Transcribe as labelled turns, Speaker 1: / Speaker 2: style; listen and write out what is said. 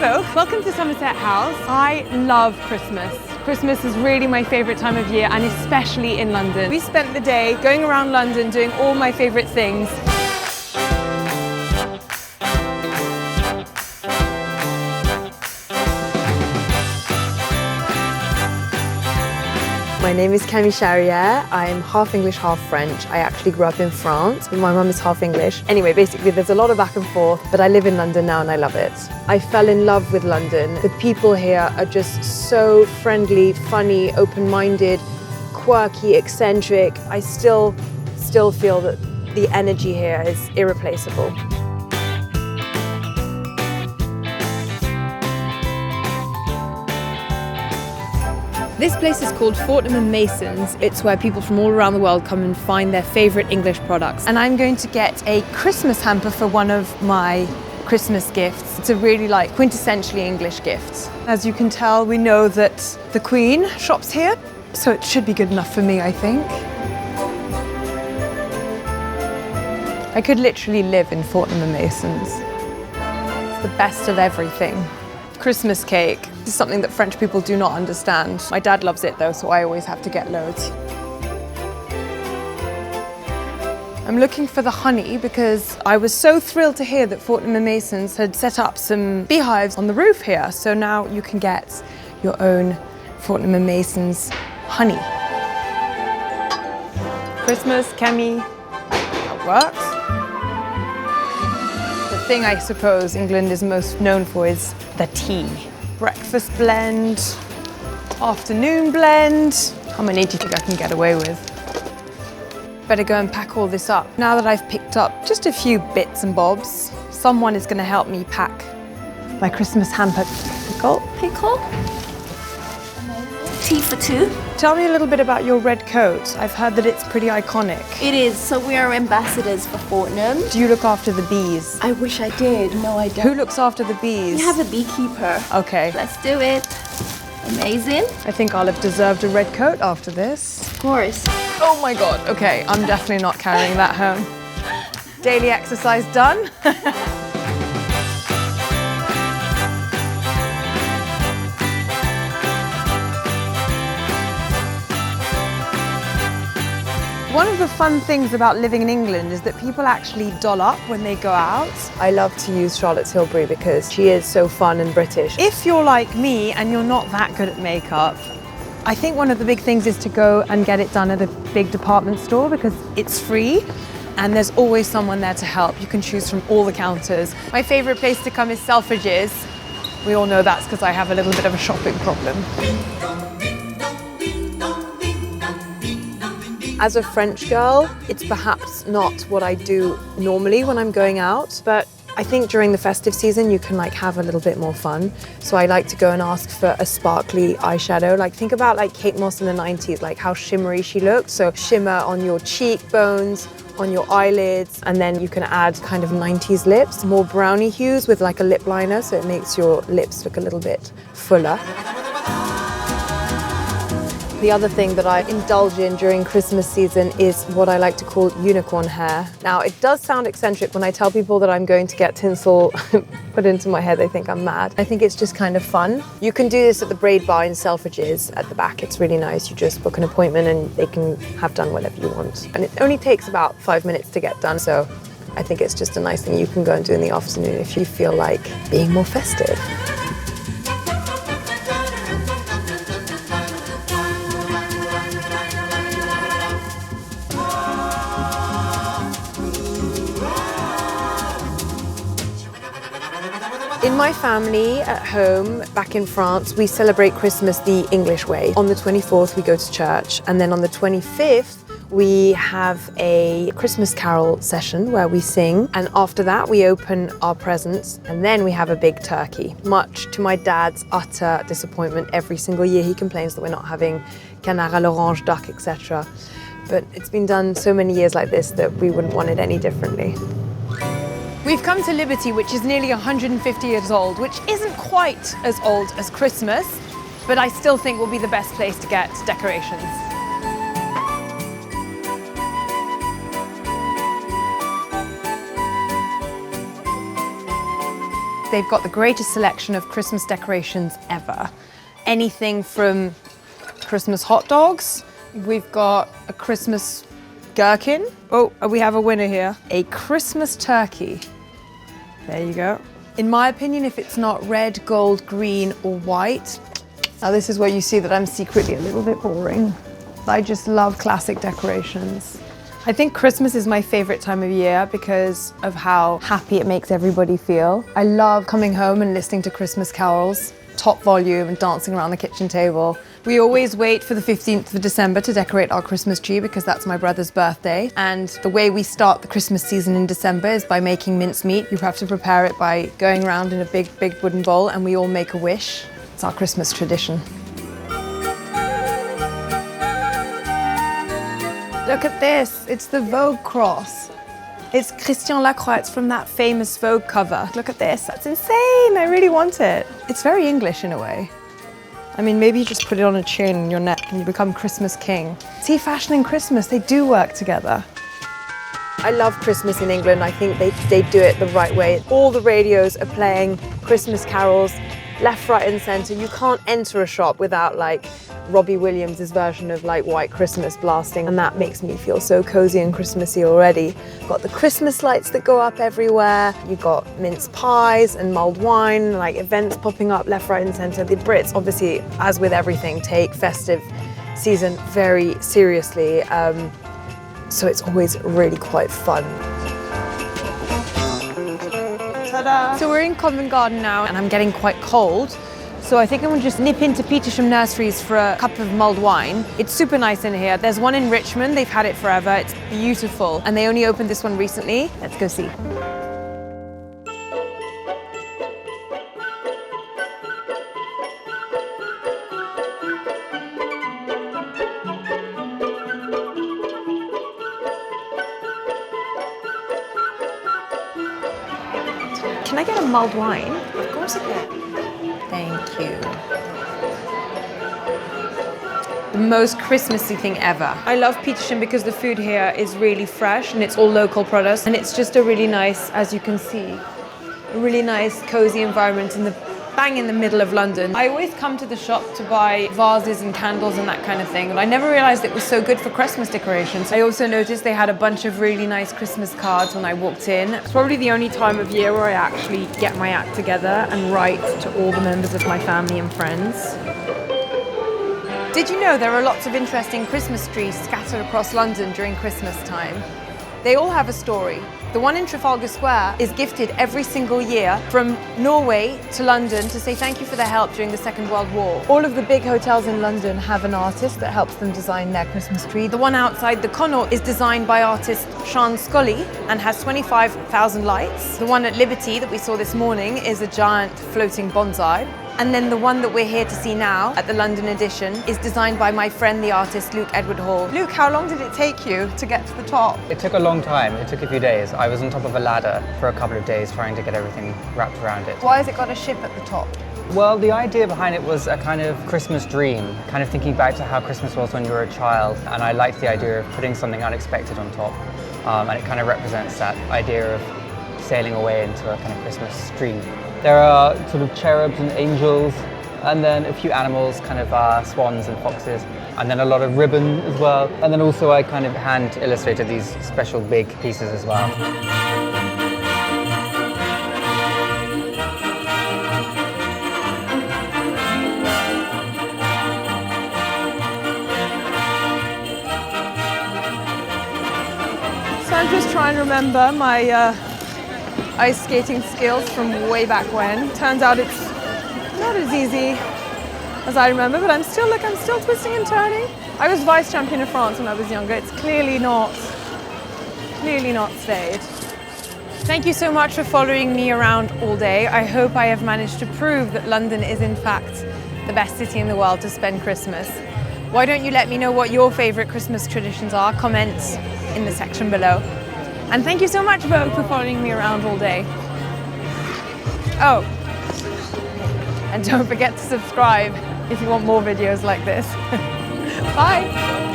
Speaker 1: Vogue, welcome to Somerset House. I love Christmas. Christmas is really my favourite time of year, and especially in London. We spent the day going around London doing all my favourite things.
Speaker 2: My name is Camille Charrière. I'm half English, half French. I actually grew up in France, but my mum is half English. Anyway, basically there's a lot of back and forth, but I live in London now and I love it. I fell in love with London. The people here are just so friendly, funny, open-minded, quirky, eccentric. I still feel that the energy here is irreplaceable. This place is called Fortnum Mason's. It's where people from all around the world come and find their favourite English products. And I'm going to get a Christmas hamper for one of my Christmas gifts. It's a really quintessentially English gift. As you can tell, we know that the Queen shops here, so it should be good enough for me, I think. I could literally live in Fortnum Mason's. It's the best of everything. Christmas cake is something that French people do not understand. My dad loves it though, so I always have to get loads. I'm looking for the honey because I was so thrilled to hear that Fortnum Mason's had set up some beehives on the roof here. So now you can get your own Fortnum Mason's honey. Christmas, Camille, that works. The thing I suppose England is most known for is the tea. Breakfast blend, afternoon blend. How many do you think I can get away with? Better go and pack all this up. Now that I've picked up just a few bits and bobs, someone is going to help me pack my Christmas hamper. Pickle?
Speaker 3: Tea for two.
Speaker 2: Tell me a little bit about your red coat. I've heard that it's pretty iconic.
Speaker 3: It is, so we are ambassadors for Fortnum.
Speaker 2: Do you look after the bees?
Speaker 3: I wish I did. No, I don't.
Speaker 2: Who looks after the bees?
Speaker 3: We have a beekeeper.
Speaker 2: Okay.
Speaker 3: Let's do it. Amazing.
Speaker 2: I think I'll have deserved a red coat after this.
Speaker 3: Of course.
Speaker 2: Oh my God, okay, I'm definitely not carrying that home. Daily exercise done. One of the fun things about living in England is that people actually doll up when they go out. I love to use Charlotte Tilbury because she is so fun and British. If you're like me and you're not that good at makeup, I think one of the big things is to go and get it done at a big department store because it's free and there's always someone there to help. You can choose from all the counters. My favourite place to come is Selfridges. We all know that's because I have a little bit of a shopping problem. As a French girl, it's perhaps not what I do normally when I'm going out, but I think during the festive season you can have a little bit more fun. So I like to go and ask for a sparkly eyeshadow. Think about Kate Moss in the 90s, how shimmery she looked. So shimmer on your cheekbones, on your eyelids, and then you can add kind of 90s lips. More brownie hues with a lip liner, so it makes your lips look a little bit fuller. The other thing that I indulge in during Christmas season is what I like to call unicorn hair. Now, it does sound eccentric when I tell people that I'm going to get tinsel put into my hair. They think I'm mad. I think it's just kind of fun. You can do this at the Braid bar in Selfridges at the back. It's really nice. You just book an appointment and they can have done whatever you want. And it only takes about 5 minutes to get done, so I think it's just a nice thing you can go and do in the afternoon if you feel like being more festive. In my family at home, back in France, we celebrate Christmas the English way. On the 24th, we go to church, and then on the 25th, we have a Christmas carol session where we sing, and after that, we open our presents, and then we have a big turkey. Much to my dad's utter disappointment, every single year he complains that we're not having canard à l'orange, duck, etc. But it's been done so many years like this that we wouldn't want it any differently. We've come to Liberty, which is nearly 150 years old, which isn't quite as old as Christmas, but I still think will be the best place to get decorations. They've got the greatest selection of Christmas decorations ever. Anything from Christmas hot dogs. We've got a Christmas gherkin. Oh, we have a winner here. A Christmas turkey. There you go. In my opinion, if it's not red, gold, green, or white, now this is where you see that I'm secretly a little bit boring. I just love classic decorations. I think Christmas is my favorite time of year because of how happy it makes everybody feel. I love coming home and listening to Christmas carols, top volume, and dancing around the kitchen table. We always wait for the 15th of December to decorate our Christmas tree because that's my brother's birthday. And the way we start the Christmas season in December is by making mincemeat. You have to prepare it by going around in a big wooden bowl and we all make a wish. It's our Christmas tradition. Look at this, it's the Vogue cross. It's Christian Lacroix, it's from that famous Vogue cover. Look at this, that's insane, I really want it. It's very English in a way. I mean, maybe you just put it on a chain in your neck and you become Christmas king. See, fashion and Christmas, they do work together. I love Christmas in England. I think they do it the right way. All the radios are playing Christmas carols, left, right, and center. You can't enter a shop without like Robbie Williams' version of like White Christmas blasting, and that makes me feel so cozy and Christmassy already. Got the Christmas lights that go up everywhere. You got mince pies and mulled wine, like events popping up left, right, and center. The Brits, obviously, as with everything, take festive season very seriously. So it's always really quite fun. Ta-da! So we're in Covent Garden now and I'm getting quite cold. So I think I'm gonna just nip into Petersham Nurseries for a cup of mulled wine. It's super nice in here. There's one in Richmond, they've had it forever. It's beautiful. And they only opened this one recently. Let's go see. Can I get a mulled wine? Of course I can. Thank you. The most Christmassy thing ever. I love Petersham because the food here is really fresh and it's all local products, and it's just a really nice, as you can see, a really nice cozy environment bang in the middle of London. I always come to the shop to buy vases and candles and that kind of thing, and I never realized it was so good for Christmas decorations. I also noticed they had a bunch of really nice Christmas cards when I walked in. It's probably the only time of year where I actually get my act together and write to all the members of my family and friends. Did you know there are lots of interesting Christmas trees scattered across London during Christmas time? They all have a story. The one in Trafalgar Square is gifted every single year from Norway to London to say thank you for their help during the Second World War. All of the big hotels in London have an artist that helps them design their Christmas tree. The one outside the Connaught is designed by artist Sean Scully and has 25,000 lights. The one at Liberty that we saw this morning is a giant floating bonsai. And then the one that we're here to see now at the London edition is designed by my friend, the artist Luke Edward Hall. Luke, how long did it take you to get to the top?
Speaker 4: It took a long time. It took a few days. I was on top of a ladder for a couple of days trying to get everything wrapped around it.
Speaker 2: Why has it got a ship at the top?
Speaker 4: Well, the idea behind it was a kind of Christmas dream, kind of thinking back to how Christmas was when you were a child. And I liked the idea of putting something unexpected on top. And it kind of represents that idea of sailing away into a kind of Christmas dream. There are sort of cherubs and angels, and then a few animals, kind of swans and foxes, and then a lot of ribbon as well. And then also I kind of hand illustrated these special big pieces as well.
Speaker 1: So I'm just trying to remember my ice skating skills from way back when. Turns out it's not as easy as I remember, but I'm still twisting and turning. I was vice champion of France when I was younger. It's clearly not stayed. Thank you so much for following me around all day. I hope I have managed to prove that London is in fact the best city in the world to spend Christmas. Why don't you let me know what your favorite Christmas traditions are? Comment in the section below. And thank you so much, Vogue, for following me around all day. Oh, and don't forget to subscribe if you want more videos like this. Bye.